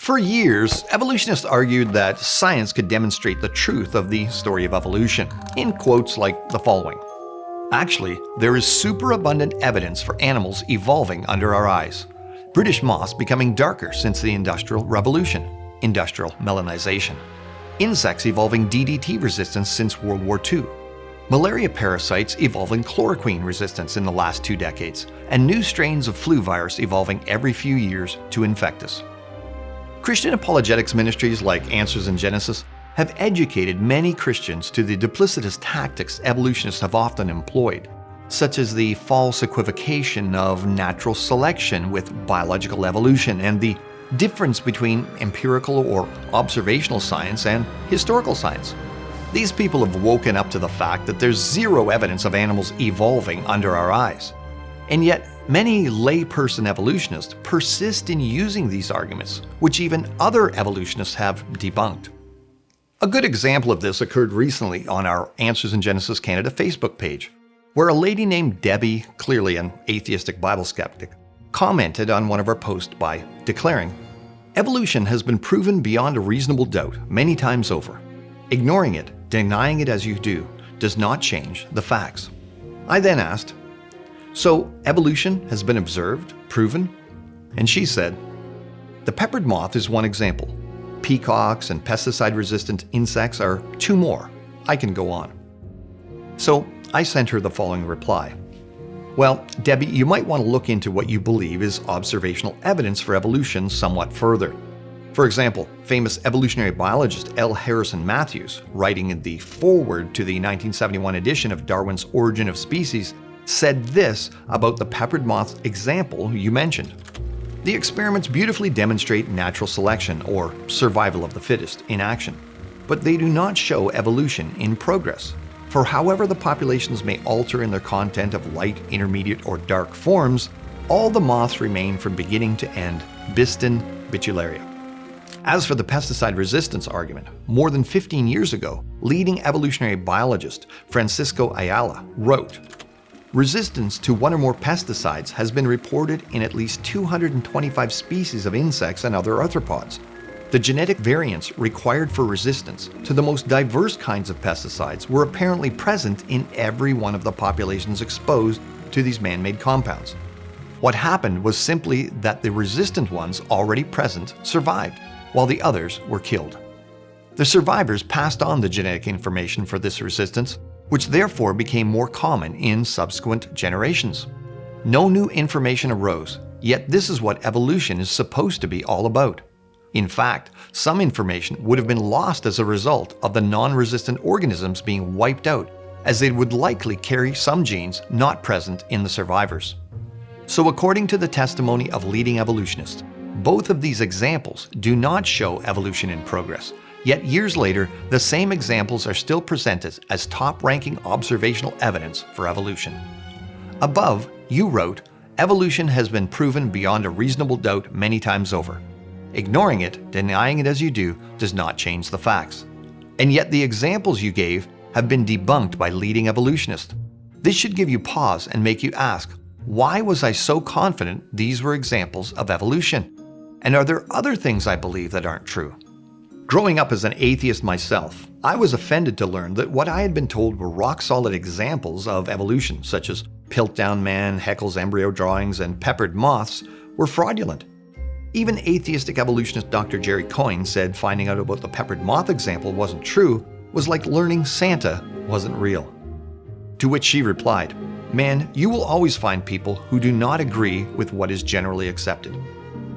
For years, evolutionists argued that science could demonstrate the truth of the story of evolution, in quotes like the following. Actually, there is superabundant evidence for animals evolving under our eyes. British moths becoming darker since the Industrial Revolution, industrial melanization. Insects evolving DDT resistance since World War II. Malaria parasites evolving chloroquine resistance in the last 2 decades, and new strains of flu virus evolving every few years to infect us. Christian apologetics ministries like Answers in Genesis have educated many Christians to the duplicitous tactics evolutionists have often employed, such as the false equivocation of natural selection with biological evolution and the difference between empirical or observational science and historical science. These people have woken up to the fact that there's zero evidence of animals evolving under our eyes. And yet, many layperson evolutionists persist in using these arguments, which even other evolutionists have debunked. A good example of this occurred recently on our Answers in Genesis Canada Facebook page, where a lady named Debbie, clearly an atheistic Bible skeptic, commented on one of our posts by declaring, "Evolution has been proven beyond a reasonable doubt many times over. Ignoring it, denying it as you do, does not change the facts." I then asked, "So evolution has been observed, proven?" And she said, "The peppered moth is one example. Peacocks and pesticide-resistant insects are 2 more. I can go on." So I sent her the following reply. "Well, Debbie, you might want to look into what you believe is observational evidence for evolution somewhat further. For example, famous evolutionary biologist L. Harrison Matthews, writing in the foreword to the 1971 edition of Darwin's Origin of Species, said this about the peppered moth example you mentioned. The experiments beautifully demonstrate natural selection, or survival of the fittest, in action, but they do not show evolution in progress. For however the populations may alter in their content of light, intermediate, or dark forms, all the moths remain from beginning to end, bistin bitularia." As for the pesticide resistance argument, more than 15 years ago, leading evolutionary biologist Francisco Ayala wrote, "Resistance to one or more pesticides has been reported in at least 225 species of insects and other arthropods. The genetic variants required for resistance to the most diverse kinds of pesticides were apparently present in every one of the populations exposed to these man-made compounds. What happened was simply that the resistant ones already present survived, while the others were killed. The survivors passed on the genetic information for this resistance, which therefore became more common in subsequent generations. No new information arose, yet this is what evolution is supposed to be all about. In fact, some information would have been lost as a result of the non-resistant organisms being wiped out, as they would likely carry some genes not present in the survivors." So according to the testimony of leading evolutionists, both of these examples do not show evolution in progress, yet years later, the same examples are still presented as top-ranking observational evidence for evolution. Above, you wrote, "Evolution has been proven beyond a reasonable doubt many times over. Ignoring it, denying it as you do, does not change the facts. And yet the examples you gave have been debunked by leading evolutionists. This should give you pause and make you ask, why was I so confident these were examples of evolution? And are there other things I believe that aren't true?" Growing up as an atheist myself, I was offended to learn that what I had been told were rock-solid examples of evolution, such as Piltdown Man, Haeckel's embryo drawings, and peppered moths, were fraudulent. Even atheistic evolutionist Dr. Jerry Coyne said finding out about the peppered moth example wasn't true was like learning Santa wasn't real. To which she replied, "Man, you will always find people who do not agree with what is generally accepted.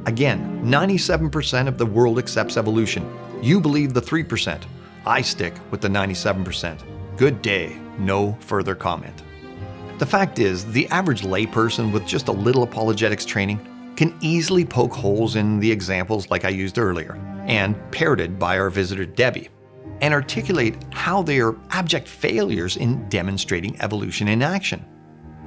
Again, 97% of the world accepts evolution. You believe the 3%. I stick with the 97%. Good day, no further comment." The fact is, the average layperson with just a little apologetics training can easily poke holes in the examples like I used earlier, and parroted by our visitor Debbie, and articulate how they are abject failures in demonstrating evolution in action.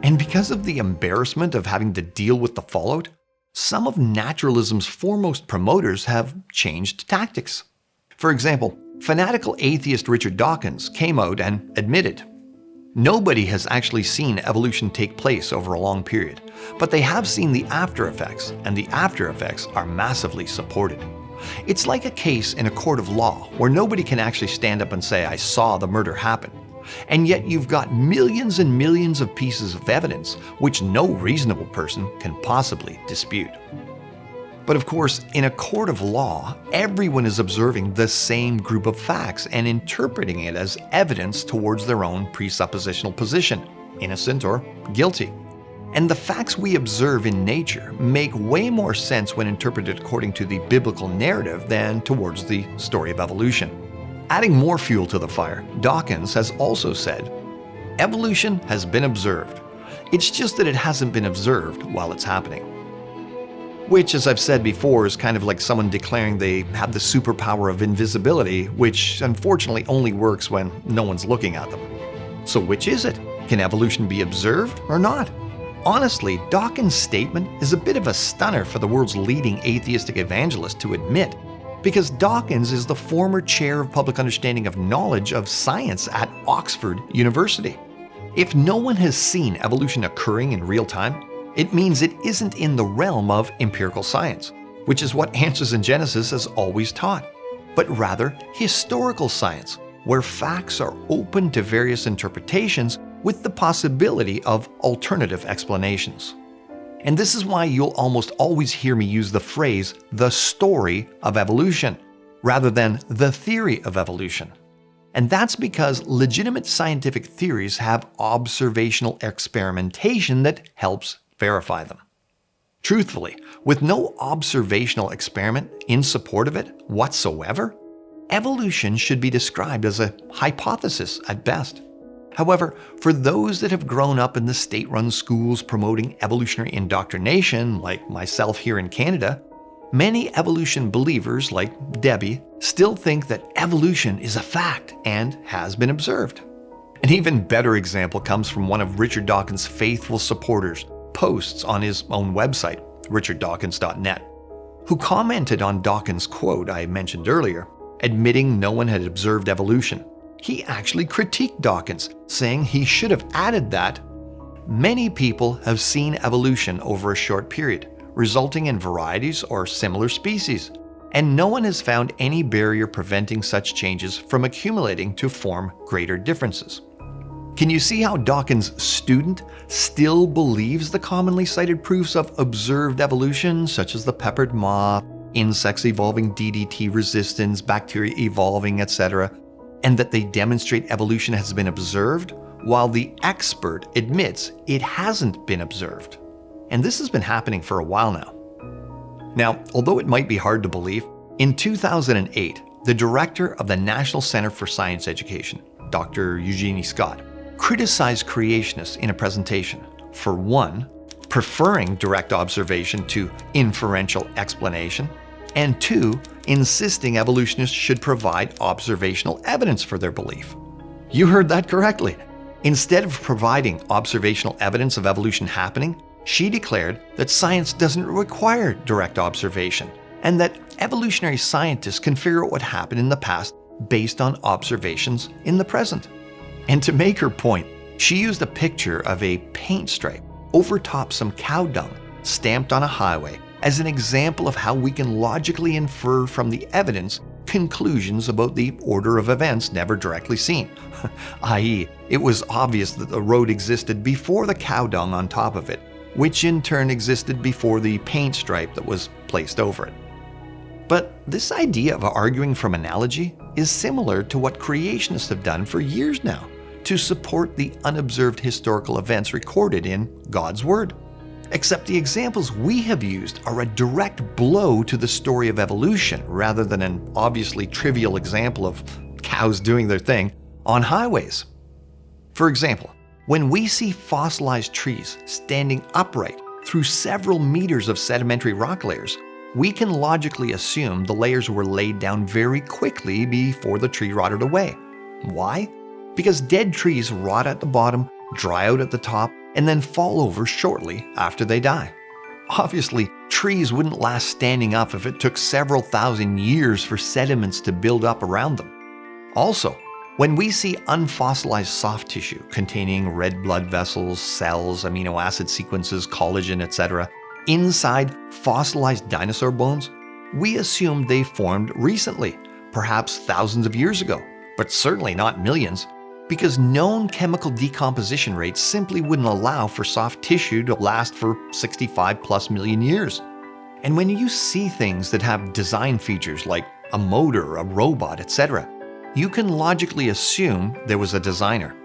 And because of the embarrassment of having to deal with the fallout, some of naturalism's foremost promoters have changed tactics. For example, fanatical atheist Richard Dawkins came out and admitted, "Nobody has actually seen evolution take place over a long period, but they have seen the after effects, and the after effects are massively supported. It's like a case in a court of law where nobody can actually stand up and say, "I saw the murder happen." And yet you've got millions and millions of pieces of evidence which no reasonable person can possibly dispute. But of course, in a court of law, everyone is observing the same group of facts and interpreting it as evidence towards their own presuppositional position, innocent or guilty. And the facts we observe in nature make way more sense when interpreted according to the biblical narrative than towards the story of evolution. Adding more fuel to the fire, Dawkins has also said, "Evolution has been observed. It's just that it hasn't been observed while it's happening." Which, as I've said before, is kind of like someone declaring they have the superpower of invisibility, which unfortunately only works when no one's looking at them. So which is it? Can evolution be observed or not? Honestly, Dawkins' statement is a bit of a stunner for the world's leading atheistic evangelist to admit, because Dawkins is the former chair of public understanding of knowledge of science at Oxford University. If no one has seen evolution occurring in real time, it means it isn't in the realm of empirical science, which is what Answers in Genesis has always taught, but rather historical science, where facts are open to various interpretations with the possibility of alternative explanations. And this is why you'll almost always hear me use the phrase, "the story of evolution," rather than "the theory of evolution." And that's because legitimate scientific theories have observational experimentation that helps verify them. Truthfully, with no observational experiment in support of it whatsoever, evolution should be described as a hypothesis at best. However, for those that have grown up in the state-run schools promoting evolutionary indoctrination, like myself here in Canada, many evolution believers, like Debbie, still think that evolution is a fact and has been observed. An even better example comes from one of Richard Dawkins' faithful supporters' posts on his own website, richarddawkins.net, who commented on Dawkins' quote I mentioned earlier, admitting no one had observed evolution. He actually critiqued Dawkins, saying he should have added that many people have seen evolution over a short period, resulting in varieties or similar species, and no one has found any barrier preventing such changes from accumulating to form greater differences. Can you see how Dawkins' student still believes the commonly cited proofs of observed evolution, such as the peppered moth, insects evolving DDT resistance, bacteria evolving, etc., and that they demonstrate evolution has been observed, while the expert admits it hasn't been observed? And this has been happening for a while now. Now, although it might be hard to believe, in 2008, the director of the National Center for Science Education, Dr. Eugenie Scott, criticized creationists in a presentation for, one, preferring direct observation to inferential explanation, and two, insisting evolutionists should provide observational evidence for their belief. You heard that correctly. Instead of providing observational evidence of evolution happening, she declared that science doesn't require direct observation, and that evolutionary scientists can figure out what happened in the past based on observations in the present. And to make her point, she used a picture of a paint stripe overtop some cow dung stamped on a highway as an example of how we can logically infer from the evidence conclusions about the order of events never directly seen, i.e., it was obvious that the road existed before the cow dung on top of it, which in turn existed before the paint stripe that was placed over it. But this idea of arguing from analogy is similar to what creationists have done for years now to support the unobserved historical events recorded in God's Word. Except the examples we have used are a direct blow to the story of evolution rather than an obviously trivial example of cows doing their thing on highways. For example, when we see fossilized trees standing upright through several meters of sedimentary rock layers, we can logically assume the layers were laid down very quickly before the tree rotted away. Why? Because dead trees rot at the bottom, dry out at the top, and then fall over shortly after they die. Obviously, trees wouldn't last standing up if it took several thousand years for sediments to build up around them. Also, when we see unfossilized soft tissue containing red blood vessels, cells, amino acid sequences, collagen, etc., inside fossilized dinosaur bones, we assume they formed recently, perhaps thousands of years ago, but certainly not millions, because known chemical decomposition rates simply wouldn't allow for soft tissue to last for 65 plus million years. And when you see things that have design features like a motor, a robot, etc., you can logically assume there was a designer.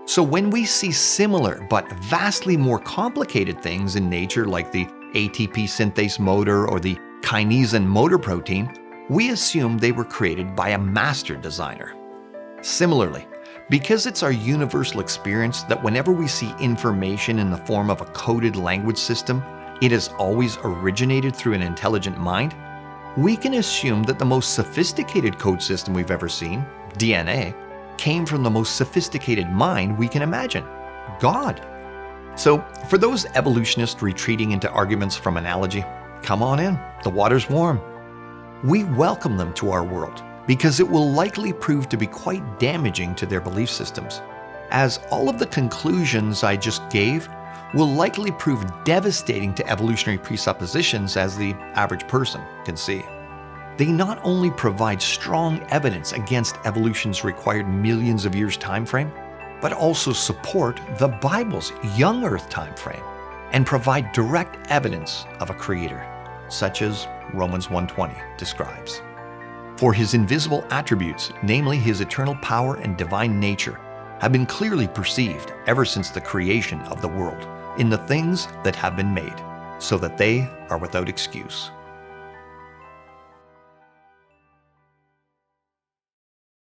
So when we see similar but vastly more complicated things in nature like the ATP synthase motor or the kinesin motor protein, we assume they were created by a master designer. Similarly, because it's our universal experience that whenever we see information in the form of a coded language system, it has always originated through an intelligent mind, we can assume that the most sophisticated code system we've ever seen, DNA, came from the most sophisticated mind we can imagine, God. So, for those evolutionists retreating into arguments from analogy, come on in, the water's warm. We welcome them to our world because it will likely prove to be quite damaging to their belief systems, as all of the conclusions I just gave will likely prove devastating to evolutionary presuppositions as the average person can see. They not only provide strong evidence against evolution's required millions of years time frame, but also support the Bible's young Earth time frame and provide direct evidence of a creator, such as Romans 1:20 describes. For his invisible attributes, namely his eternal power and divine nature, have been clearly perceived ever since the creation of the world in the things that have been made, so that they are without excuse.